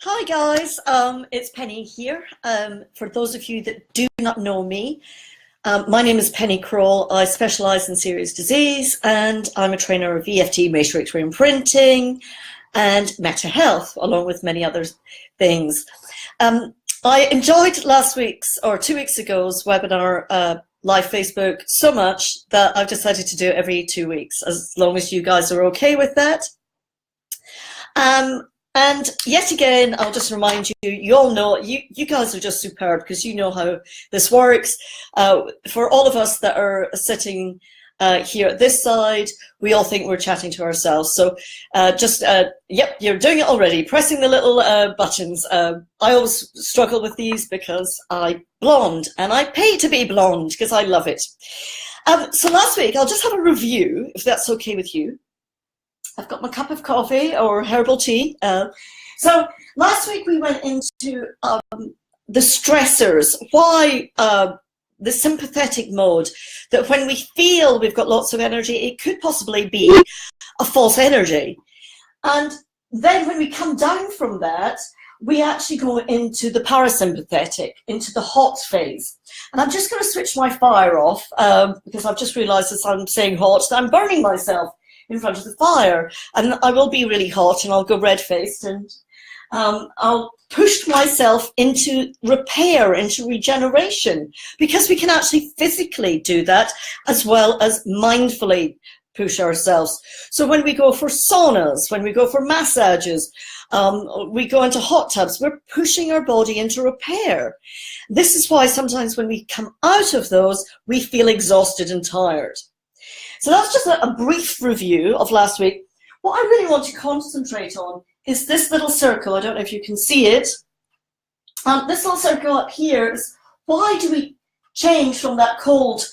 Hi guys, it's Penny here. For those of you that do not know me, my name is Penny Kroll. I specialise in serious disease and I'm a trainer of EFT, matrix reimprinting and Meta Health, along with many other things. I enjoyed last week's or 2 weeks ago's webinar live Facebook so much that I've decided to do it every 2 weeks, as long as you guys are okay with that. And yet again, I'll just remind you, you all know, you guys are just superb because you know how this works. For all of us that are sitting here at this side, we all think we're chatting to ourselves. So yep, you're doing it already, pressing the little buttons. I always struggle with these because I blonde and I pay to be blonde because I love it. So last week, I'll just have a review, if that's okay with you. I've got my cup of coffee or herbal tea. So last week we went into the stressors, why the sympathetic mode, that when we feel we've got lots of energy, it could possibly be a false energy. And then when we come down from that, we actually go into the parasympathetic, into the hot phase. And I'm just going to switch my fire off because I've just realized as I'm saying hot that I'm burning myself in front of the fire, and I will be really hot and I'll go red-faced, and I'll push myself into repair, into regeneration, because we can actually physically do that as well as mindfully push ourselves. So when we go for saunas, when we go for massages, we go into hot tubs, we're pushing our body into repair. This is why sometimes when we come out of those, we feel exhausted and tired. So that's just a brief review of last week. What I really want to concentrate on is this little circle. I don't know if you can see it. This little circle up here is, why do we change from that cold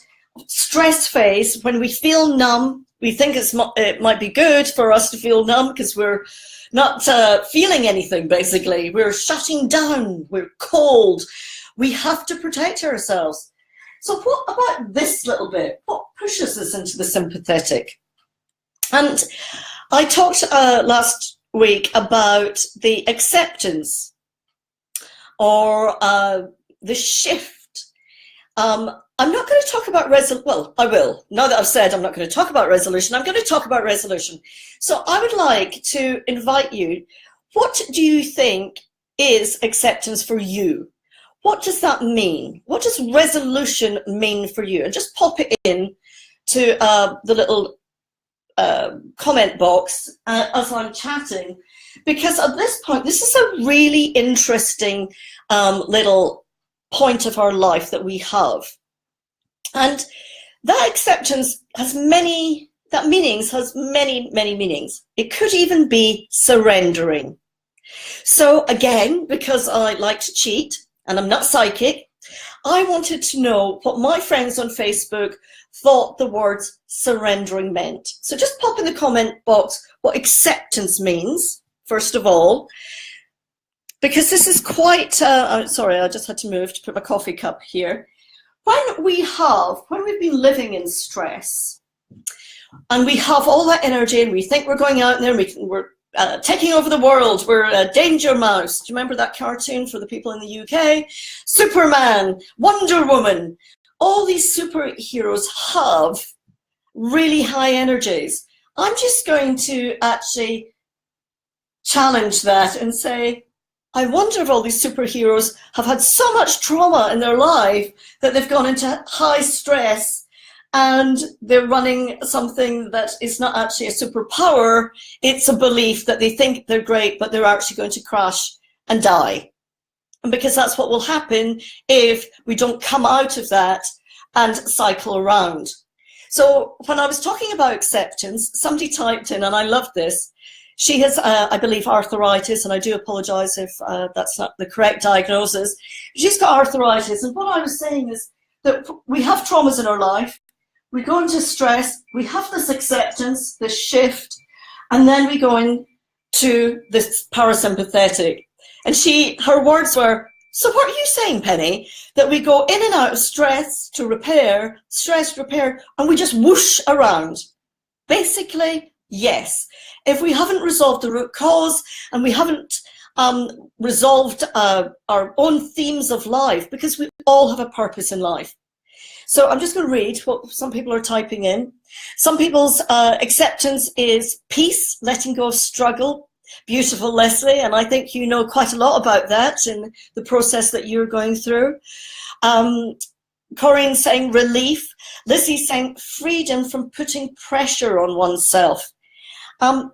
stress phase when we feel numb? We think it might be good for us to feel numb because we're not feeling anything, basically. We're shutting down, we're cold. We have to protect ourselves. So what about this little bit? What pushes us into the sympathetic? And I talked last week about the acceptance or the shift. I'm not going to talk about well, I will. Now that I've said I'm not going to talk about resolution, I'm going to talk about resolution. So I would like to invite you, what do you think is acceptance for you? What does that mean? What does resolution mean for you? And just pop it in to the little comment box as I'm chatting, because at this point, this is a really interesting little point of our life that we have. And that acceptance has many meanings. It could even be surrendering. So again, because I like to cheat, and I'm not psychic, I wanted to know what my friends on Facebook thought the words surrendering meant. So just pop in the comment box what acceptance means, first of all, because this is quite, sorry, I just had to move to put my coffee cup here. When we've been living in stress, and we have all that energy, and we think we're going out there, and we're taking over the world, we're a danger mouse. Do you remember that cartoon for the people in the UK? Superman, Wonder Woman, all these superheroes have really high energies. I'm just going to actually challenge that and say, I wonder if all these superheroes have had so much trauma in their life that they've gone into high stress and they're running something that is not actually a superpower. It's a belief that they think they're great, but they're actually going to crash and die. And because that's what will happen if we don't come out of that and cycle around. So when I was talking about acceptance, somebody typed in, and I love this, she has, I believe, arthritis, and I do apologize if that's not the correct diagnosis. She's got arthritis, and what I was saying is that we have traumas in our life. We go into stress, we have this acceptance, this shift, and then we go into this parasympathetic. And her words were, so what are you saying, Penny? That we go in and out of stress to repair, and we just whoosh around. Basically, yes. If we haven't resolved the root cause and we haven't resolved our own themes of life, because we all have a purpose in life. So I'm just going to read what some people are typing in. Some people's acceptance is peace, letting go of struggle. Beautiful, Leslie, and I think you know quite a lot about that in the process that you're going through. Corinne saying relief. Lizzie saying freedom from putting pressure on oneself. And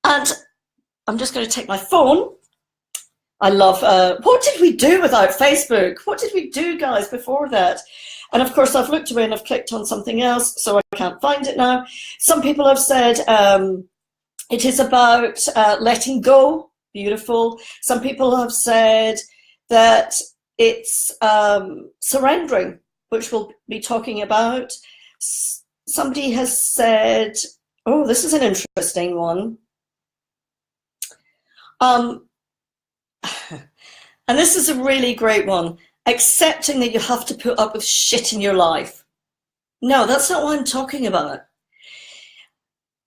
I'm just going to take my phone. I love, what did we do without Facebook? What did we do, guys, before that? And of course, I've looked away and I've clicked on something else, so I can't find it now. Some people have said it is about letting go. Beautiful. Some people have said that it's surrendering, which we'll be talking about. Somebody has said, oh, this is an interesting one. And this is a really great one. Accepting that you have to put up with shit in your life. No, that's not what I'm talking about.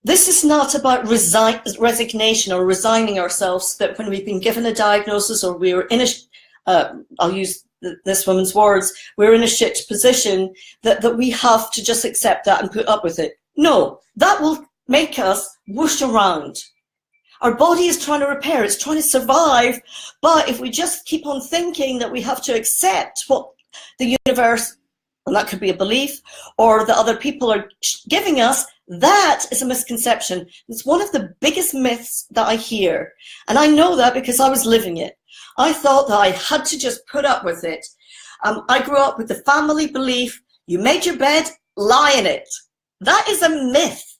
This is not about resignation or resigning ourselves that when we've been given a diagnosis or we're in a, I'll use this woman's words, we're in a shit position, that we have to just accept that and put up with it. No, that will make us whoosh around. Our body is trying to repair, it's trying to survive, but if we just keep on thinking that we have to accept what the universe, and that could be a belief, or that other people are giving us, that is a misconception. It's one of the biggest myths that I hear, and I know that because I was living it. I thought that I had to just put up with it. I grew up with the family belief, you made your bed, lie in it. That is a myth.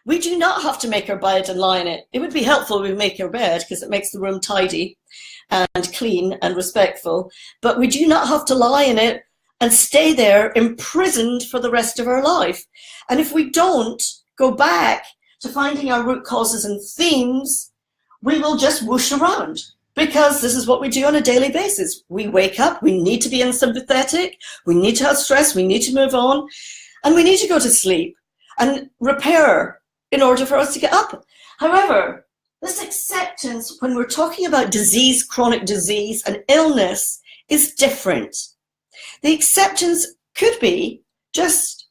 We do not have to make our bed and lie in it. It would be helpful if we make our bed because it makes the room tidy and clean and respectful. But we do not have to lie in it and stay there imprisoned for the rest of our life. And if we don't go back to finding our root causes and themes, we will just whoosh around, because this is what we do on a daily basis. We wake up, we need to be unsympathetic, we need to have stress, we need to move on, and we need to go to sleep and repair in order for us to get up. However, this acceptance, when we're talking about disease, chronic disease, and illness, is different. The acceptance could be just,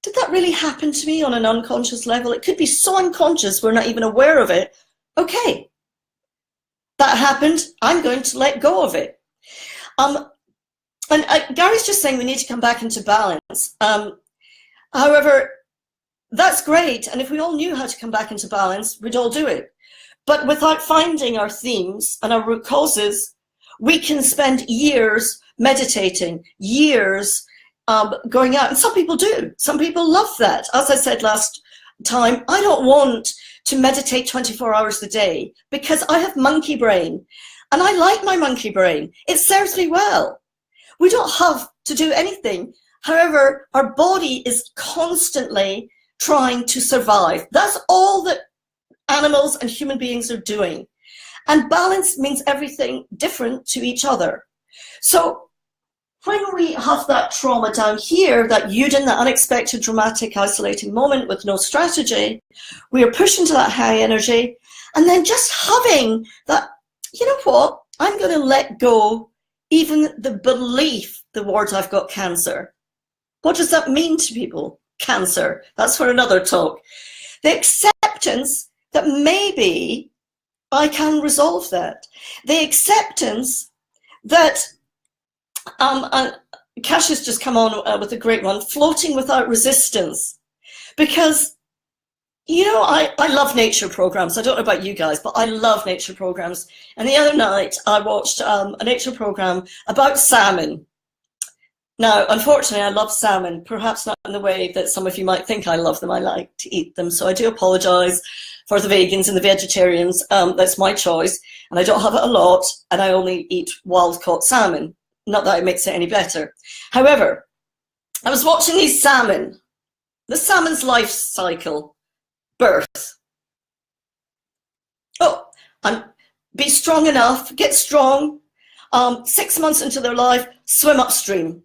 did that really happen to me on an unconscious level? It could be so unconscious we're not even aware of it. Okay, that happened, I'm going to let go of it. And Gary's just saying we need to come back into balance. However, that's great, and if we all knew how to come back into balance, we'd all do it. But without finding our themes and our root causes, we can spend years meditating, years going out, and some people do. Some people love that. As I said last time, I don't want to meditate 24 hours a day because I have monkey brain, and I like my monkey brain. It serves me well. We don't have to do anything. However, our body is constantly trying to survive. That's all that animals and human beings are doing. And balance means everything different to each other. So when we have that trauma down here, that Yuden, that unexpected, dramatic, isolating moment with no strategy, we are pushing to that high energy, and then just having that, you know what, I'm going to let go even the belief, the words I've got cancer. What does that mean to people? Cancer. That's for another talk. The acceptance that maybe I can resolve that. The acceptance that, Cash has just come on with a great one, floating without resistance. Because, you know, I love nature programs. I don't know about you guys, but I love nature programs. And the other night I watched a nature program about salmon. Now, unfortunately, I love salmon, perhaps not in the way that some of you might think I love them. I like to eat them, so I do apologize for the vegans and the vegetarians. That's my choice, and I don't have it a lot, and I only eat wild-caught salmon. Not that it makes it any better. However, I was watching these salmon, the salmon's life cycle, birth. Oh, and be strong enough, get strong, 6 months into their life, swim upstream.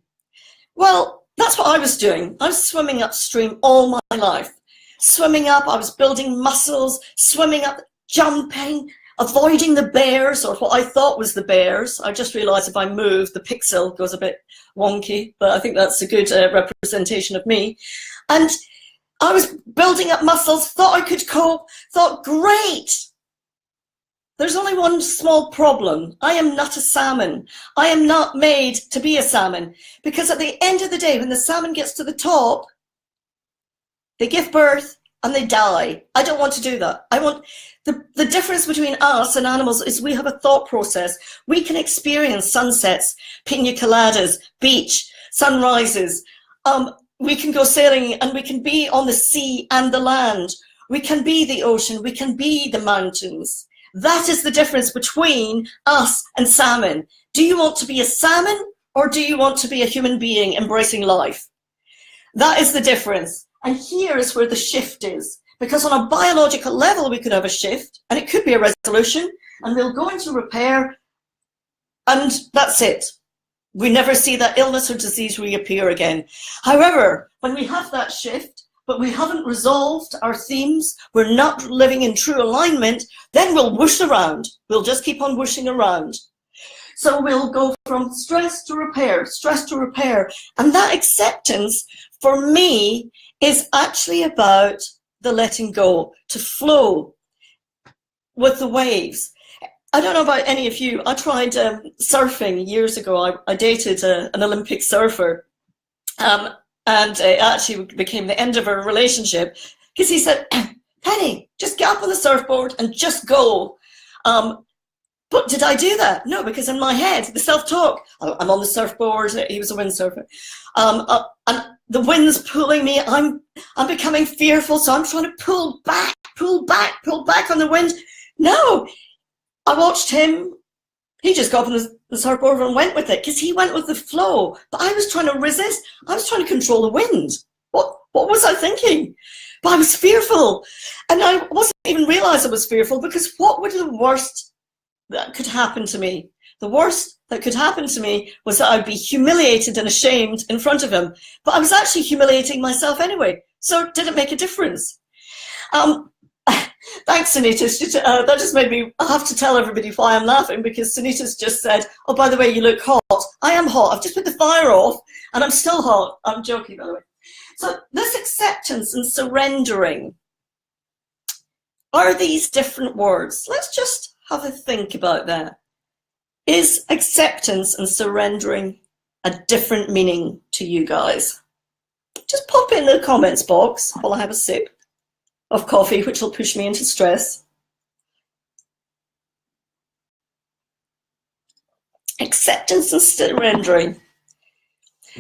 Well, that's what I was doing. I was swimming upstream all my life. Swimming up, I was building muscles, swimming up, jumping, avoiding the bears, or what I thought was the bears. I just realized if I move, the pixel goes a bit wonky, but I think that's a good representation of me. And I was building up muscles, thought I could cope, thought, great. There's only one small problem. I am not a salmon. I am not made to be a salmon, because at the end of the day, when the salmon gets to the top, they give birth and they die. I don't want to do that. I want the difference between us and animals is we have a thought process. We can experience sunsets, pina coladas, beach, sunrises. We can go sailing and we can be on the sea and the land. We can be the ocean. We can be the mountains. That is the difference between us and salmon. Do you want to be a salmon, or do you want to be a human being embracing life? That is the difference. And here is where the shift is. Because on a biological level, we could have a shift, and it could be a resolution, and we'll go into repair, and that's it. We never see that illness or disease reappear again. However, when we have that shift, but we haven't resolved our themes, we're not living in true alignment, then we'll whoosh around. We'll just keep on whooshing around. So we'll go from stress to repair, stress to repair. And that acceptance, for me, is actually about the letting go, to flow with the waves. I don't know about any of you. I tried surfing years ago. I dated an Olympic surfer. And it actually became the end of our relationship, because he said, Penny, just get up on the surfboard and just go. But did I do that? No, because in my head, the self-talk, I'm on the surfboard, he was a windsurfer, and the wind's pulling me, I'm becoming fearful, so I'm trying to pull back on the wind. No, I watched him. He just got up on the surfboard and went with it, because he went with the flow. But I was trying to resist. I was trying to control the wind. What was I thinking? But I was fearful. And I wasn't even realize I was fearful, because what would the worst that could happen to me? The worst that could happen to me was that I'd be humiliated and ashamed in front of him. But I was actually humiliating myself anyway. So did it make a difference? Thanks, Sunitas. That just made me, I have to tell everybody why I'm laughing, because Sunitas just said, oh, by the way, you look hot. I am hot. I've just put the fire off and I'm still hot. I'm joking, by the way. So this acceptance and surrendering are these different words. Let's just have a think about that. Is acceptance and surrendering a different meaning to you guys? Just pop it in the comments box while I have a sip of coffee, which will push me into stress. Acceptance and surrendering.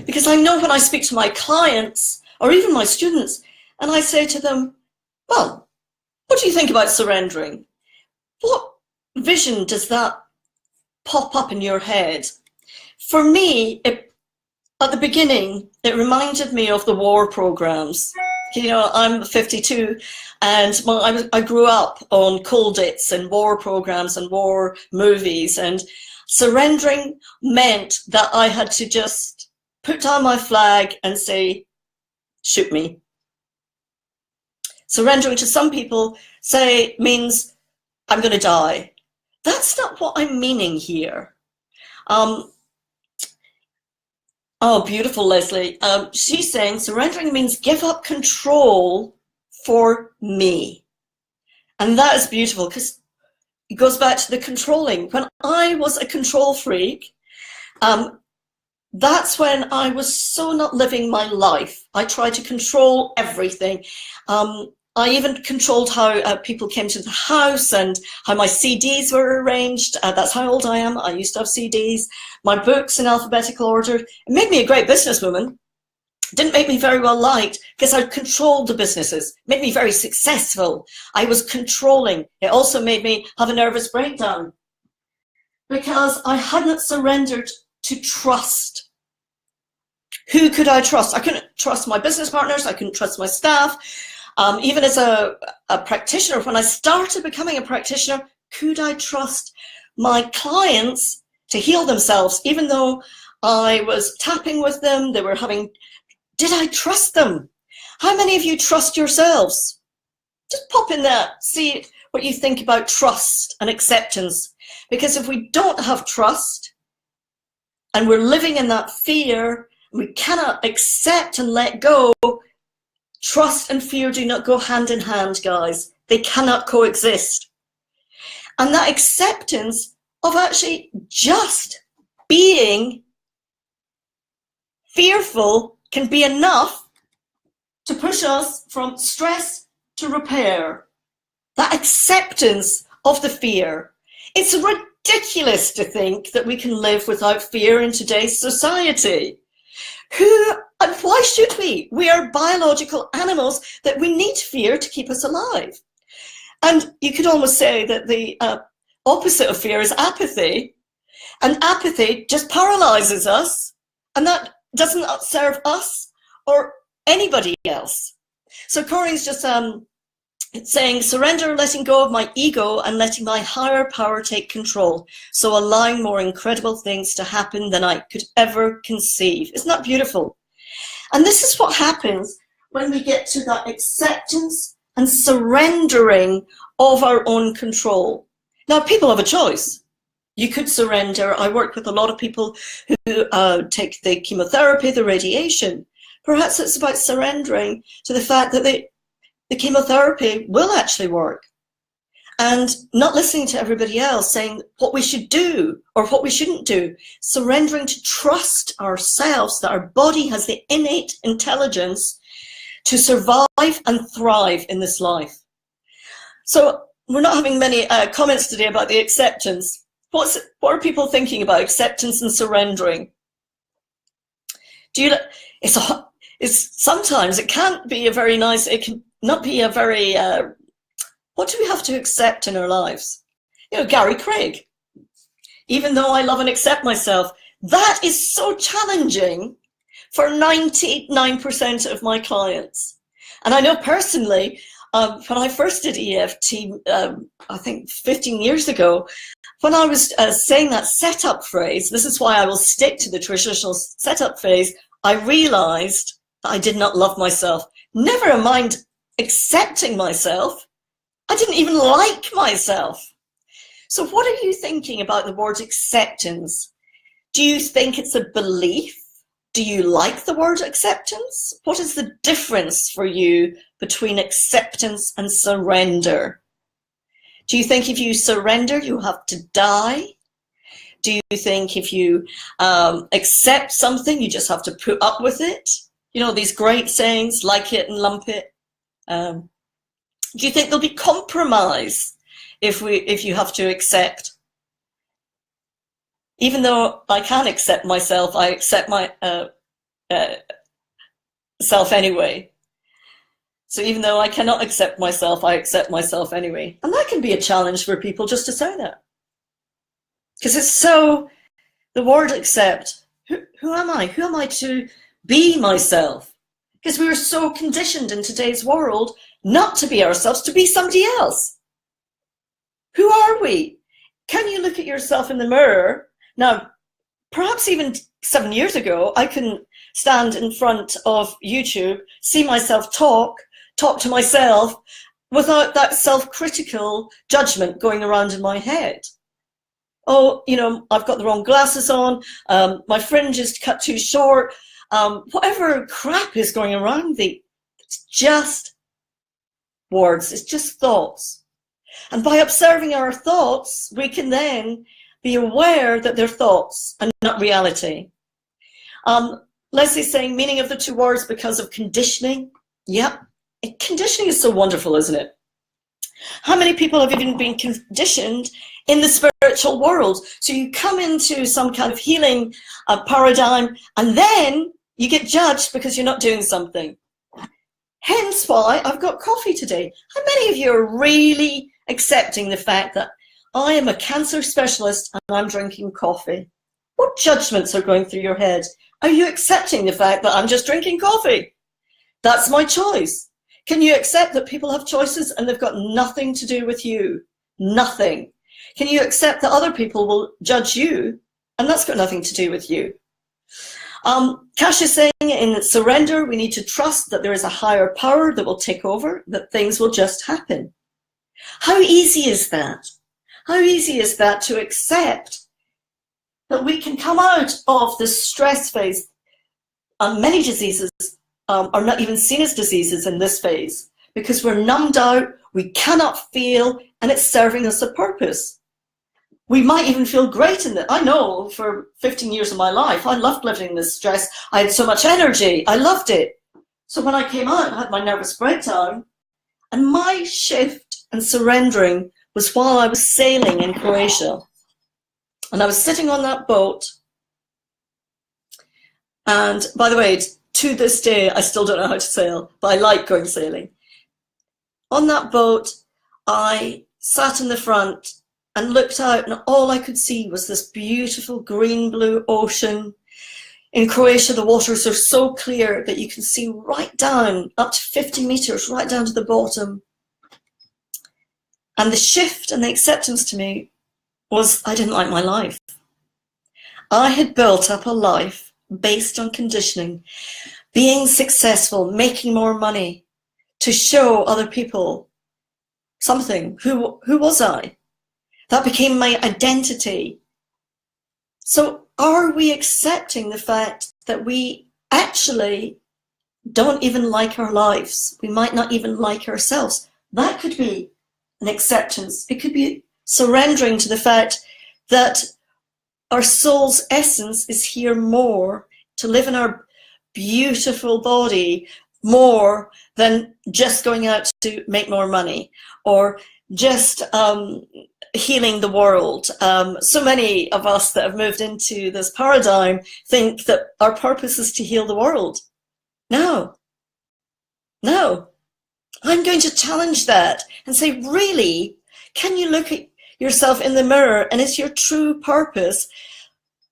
Because I know when I speak to my clients or even my students, and I say to them, well, what do you think about surrendering? What vision does that pop up in your head? For me, at the beginning, it reminded me of the war programs. You know, I'm 52, and I grew up on Colditz and war programs and war movies, and surrendering meant that I had to just put down my flag and say, shoot me. Surrendering to some people means I'm going to die. That's not what I'm meaning here. Oh, beautiful, Leslie. She's saying surrendering means give up control for me. And that is beautiful, because it goes back to the controlling. When I was a control freak, that's when I was so not living my life. I tried to control everything. I even controlled how people came to the house and how my CDs were arranged. That's how old I am. I used to have CDs. My books in alphabetical order. It made me a great businesswoman. Didn't make me very well liked, because I controlled the businesses. Made me very successful. I was controlling. It also made me have a nervous breakdown, because I hadn't surrendered to trust. Who could I trust? I couldn't trust my business partners. I couldn't trust my staff. Even as a practitioner, when I started becoming a practitioner, could I trust my clients to heal themselves? Even though I was tapping with them, did I trust them? How many of you trust yourselves? Just pop in that, see what you think about trust and acceptance. Because if we don't have trust and we're living in that fear, we cannot accept and let go. Trust and fear do not go hand in hand, guys. They cannot coexist. And that acceptance of actually just being fearful can be enough to push us from stress to repair. That acceptance of the fear. It's ridiculous to think that we can live without fear in today's society. And why should we? We are biological animals that we need fear to keep us alive. And you could almost say that the opposite of fear is apathy. And apathy just paralyzes us, and that doesn't serve us or anybody else. So Corey's just saying, surrender, letting go of my ego and letting my higher power take control. So allowing more incredible things to happen than I could ever conceive. Isn't that beautiful? And this is what happens when we get to that acceptance and surrendering of our own control. Now, people have a choice. You could surrender. I work with a lot of people who take the chemotherapy, the radiation. Perhaps it's about surrendering to the fact that the chemotherapy will actually work, and not listening to everybody else saying what we should do or what we shouldn't do. Surrendering to trust ourselves that our body has the innate intelligence to survive and thrive in this life. So we're not having many comments today about the acceptance. What are people thinking about acceptance and surrendering? Sometimes it can't be a very nice, it can not be a very, what do we have to accept in our lives? You know, Gary Craig, even though I love and accept myself, that is so challenging for 99% of my clients. And I know personally, when I first did EFT, I think 15 years ago, when I was saying that setup phrase, this is why I will stick to the traditional setup phase, I realized that I did not love myself. Never mind accepting myself, I didn't even like myself. So what are you thinking about the word acceptance? Do you think it's a belief? Do you like the word acceptance? What is the difference for you between acceptance and surrender? Do you think if you surrender, you have to die? Do you think if you accept something, you just have to put up with it? You know, these great sayings, like it and lump it. Do you think there'll be compromise if you have to accept? Even though I can accept myself, I accept my self anyway. So even though I cannot accept myself, I accept myself anyway. And that can be a challenge for people just to say that. Because it's so, the word accept, who am I? Who am I to be myself? Because we are so conditioned in today's world not to be ourselves, to be somebody else. Who are we? Can you look at yourself in the mirror? Now, perhaps even 7 years ago, I couldn't stand in front of YouTube, see myself talk to myself without that self-critical judgment going around in my head. Oh, you know, I've got the wrong glasses on, my fringe is cut too short, whatever crap is going around, it's just words, it's just thoughts. And by observing our thoughts, we can then be aware that they're thoughts and not reality. Leslie's saying meaning of the two words because of conditioning. Yep, conditioning is so wonderful, isn't it? How many people have even been conditioned in the spiritual world? So you come into some kind of healing paradigm and then you get judged because you're not doing something. Hence why I've got coffee today. How many of you are really accepting the fact that I am a cancer specialist and I'm drinking coffee? What judgments are going through your head? Are you accepting the fact that I'm just drinking coffee? That's my choice. Can you accept that people have choices and they've got nothing to do with you? Nothing. Can you accept that other people will judge you and that's got nothing to do with you? Kash is saying in surrender, we need to trust that there is a higher power that will take over, that things will just happen. How easy is that? How easy is that to accept that we can come out of the stress phase? Many diseases are not even seen as diseases in this phase because we're numbed out, we cannot feel, and it's serving us a purpose. We might even feel great in that. I know for 15 years of my life, I loved living in this stress. I had so much energy. I loved it. So when I came out, I had my nervous breakdown, and my shift and surrendering was while I was sailing in Croatia. And I was sitting on that boat. And by the way, to this day, I still don't know how to sail, but I like going sailing. On that boat, I sat in the front and looked out, and all I could see was this beautiful green-blue ocean. In Croatia, the waters are so clear that you can see right down, up to 50 meters, right down to the bottom. And the shift and the acceptance to me was I didn't like my life. I had built up a life based on conditioning, being successful, making more money, to show other people something. Who was I? That became my identity. So are we accepting the fact that we actually don't even like our lives? We might not even like ourselves. That could be an acceptance. It could be surrendering to the fact that our soul's essence is here more, to live in our beautiful body more than just going out to make more money or just healing the world. So many of us that have moved into this paradigm think that our purpose is to heal the world. No. I'm going to challenge that and say, really, can you look at yourself in the mirror and is your true purpose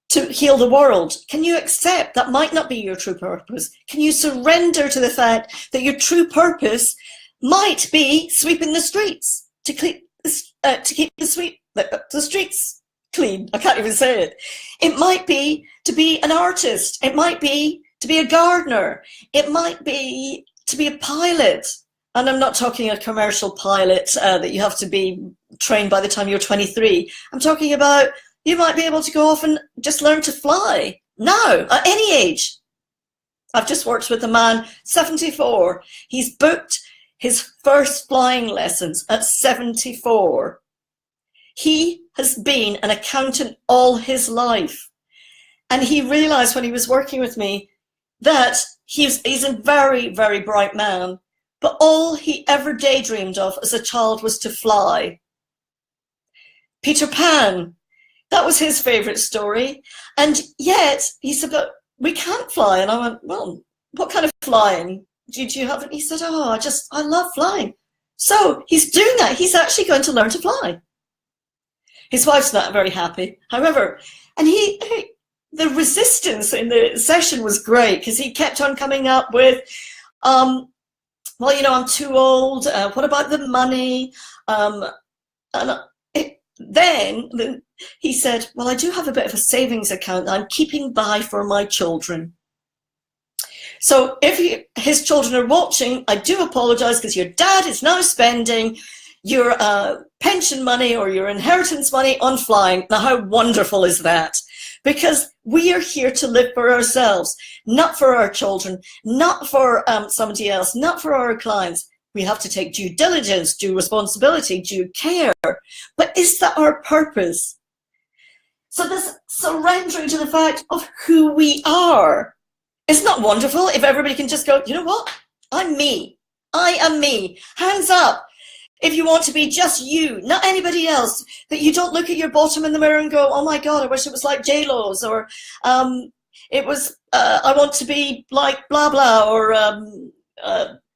to heal the world? Can you accept that might not be your true purpose? Can you surrender to the fact that your true purpose might be sweeping the streets to keep the streets clean? I can't even say it. It might be to be an artist. It might be to be a gardener. It might be to be a pilot. And I'm not talking a commercial pilot that you have to be trained by the time you're 23. I'm talking about you might be able to go off and just learn to fly now, at any age. I've just worked with a man, 74. He's booked his first flying lessons at 74. He has been an accountant all his life. And he realized when he was working with me that he's a very, very bright man. But all he ever daydreamed of as a child was to fly. Peter Pan, that was his favorite story. And yet he said, but we can't fly. And I went, well, what kind of flying do you have? And he said, oh, I love flying. So he's doing that. He's actually going to learn to fly. His wife's not very happy. However, and the resistance in the session was great because he kept on coming up with, well, you know, I'm too old. What about the money? Then he said, well, I do have a bit of a savings account that I'm keeping by for my children. So if his children are watching, I do apologize because your dad is now spending your pension money or your inheritance money on flying. Now, how wonderful is that? Because we are here to live for ourselves, not for our children, not for somebody else, not for our clients. We have to take due diligence, due responsibility, due care. But is that our purpose? So this surrendering to the fact of who we are. It's not wonderful if everybody can just go, you know what? I'm me. I am me. Hands up. If you want to be just you, not anybody else, that you don't look at your bottom in the mirror and go, oh my God, I wish it was like J-Lo's, or it was, I want to be like blah, blah, or I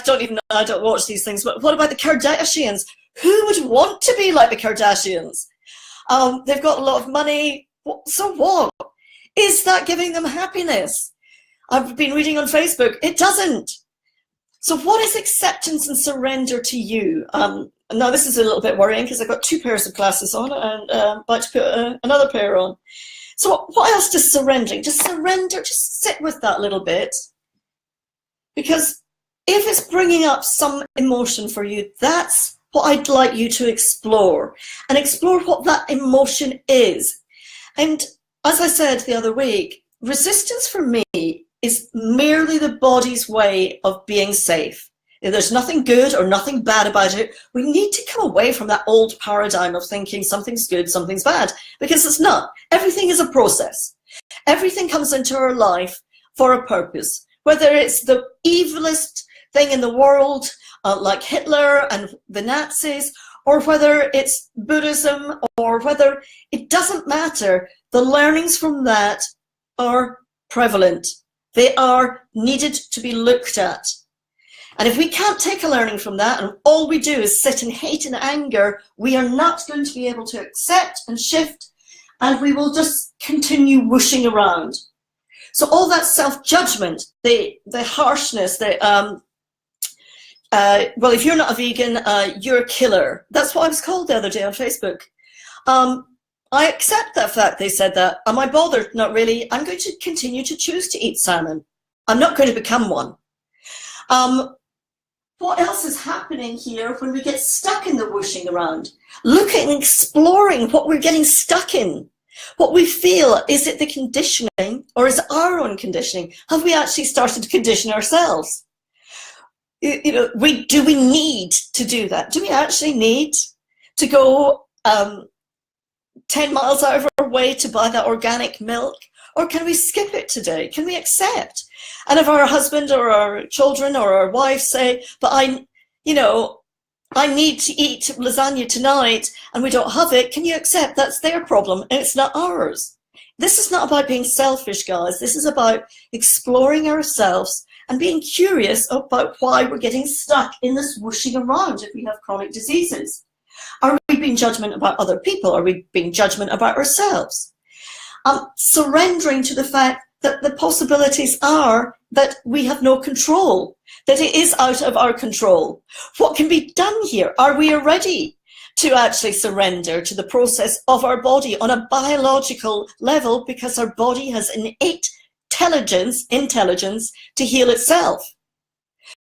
don't even know, I don't watch these things, but what about the Kardashians? Who would want to be like the Kardashians? They've got a lot of money, so what? Is that giving them happiness? I've been reading on Facebook, it doesn't. So what is acceptance and surrender to you? Now this is a little bit worrying because I've got two pairs of glasses on and I'm about to put another pair on. So what else does surrendering? Just surrender, just sit with that a little bit. Because if it's bringing up some emotion for you, that's what I'd like you to explore. And explore what that emotion is. And as I said the other week, resistance for me is merely the body's way of being safe. If there's nothing good or nothing bad about it, we need to come away from that old paradigm of thinking something's good, something's bad, because it's not. Everything is a process. Everything comes into our life for a purpose, whether it's the evilest thing in the world, like Hitler and the Nazis, or whether it's Buddhism, or whether it doesn't matter. The learnings from that are prevalent. They are needed to be looked at. And if we can't take a learning from that, and all we do is sit in hate and anger, we are not going to be able to accept and shift, and we will just continue whooshing around. So all that self-judgment, the harshness, well, if you're not a vegan, you're a killer. That's what I was called the other day on Facebook. I accept that fact they said that. Am I bothered? Not really. I'm going to continue to choose to eat salmon. I'm not going to become one. What else is happening here when we get stuck in the whooshing around? Looking and exploring what we're getting stuck in. What we feel, is it the conditioning or is it our own conditioning? Have we actually started to condition ourselves? You know, do we need to do that? Do we actually need to go 10 miles out of our way to buy that organic milk? Or can we skip it today? Can we accept? And if our husband or our children or our wife say, but I need to eat lasagna tonight and we don't have it, can you accept that's their problem and it's not ours? This is not about being selfish, guys. This is about exploring ourselves and being curious about why we're getting stuck in this whooshing around if we have chronic diseases. Are we being judgment about other people? Are we being judgment about ourselves? Surrendering to the fact that the possibilities are that we have no control, that it is out of our control. What can be done here? Are we ready to actually surrender to the process of our body on a biological level, because our body has innate intelligence to heal itself?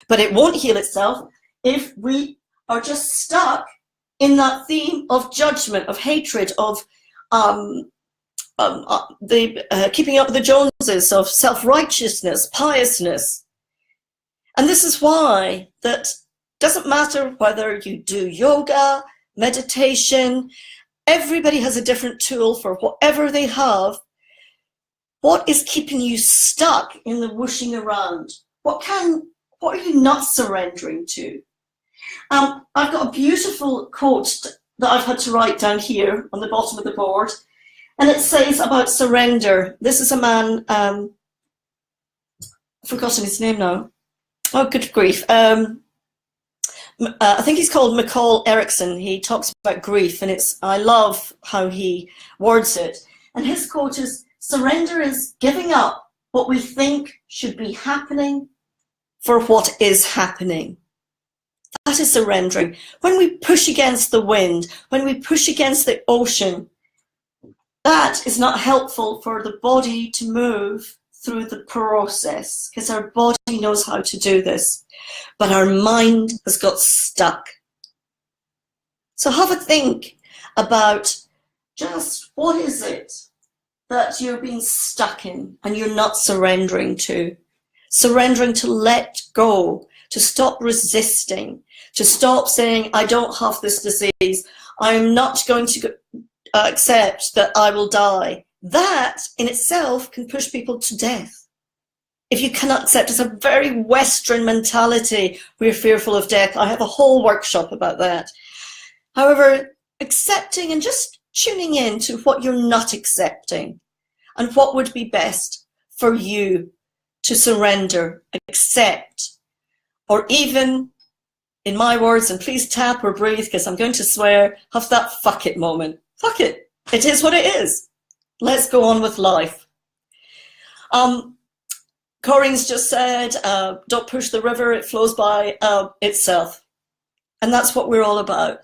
But it won't heal itself if we are just stuck in that theme of judgment, of hatred, of keeping up with the Joneses, of self-righteousness, piousness. And this is why that doesn't matter whether you do yoga, meditation, everybody has a different tool for whatever they have. What is keeping you stuck in the whooshing around? What are you not surrendering to? I've got a beautiful quote that I've had to write down here on the bottom of the board. And it says about surrender. This is a man, I've forgotten his name now. Oh, good grief. I think he's called McCall Erickson. He talks about grief, and I love how he words it. And his quote is, surrender is giving up what we think should be happening for what is happening. That is surrendering. When we push against the wind, when we push against the ocean, that is not helpful for the body to move through the process, because our body knows how to do this, but our mind has got stuck. So have a think about just what is it that you're being stuck in and you're not surrendering to. Surrendering to let go, to stop resisting, to stop saying, I don't have this disease, I'm not going to accept that I will die. That in itself can push people to death. If you cannot accept, it's a very Western mentality. We're fearful of death. I have a whole workshop about that. However, accepting and just tuning in to what you're not accepting and what would be best for you to surrender, accept, or even, in my words, and please tap or breathe because I'm going to swear, have that fuck it moment. Fuck it. It is what it is. Let's go on with life. Corinne's just said, don't push the river, it flows by itself. And that's what we're all about.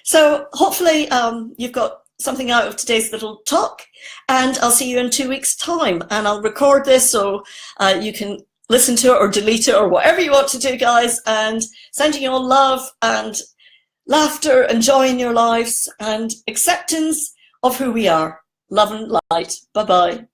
So hopefully you've got something out of today's little talk, and I'll see you in 2 weeks' time. And I'll record this so you can listen to it or delete it or whatever you want to do, guys. And sending you all love and laughter and joy in your lives and acceptance of who we are. Love and light. Bye-bye.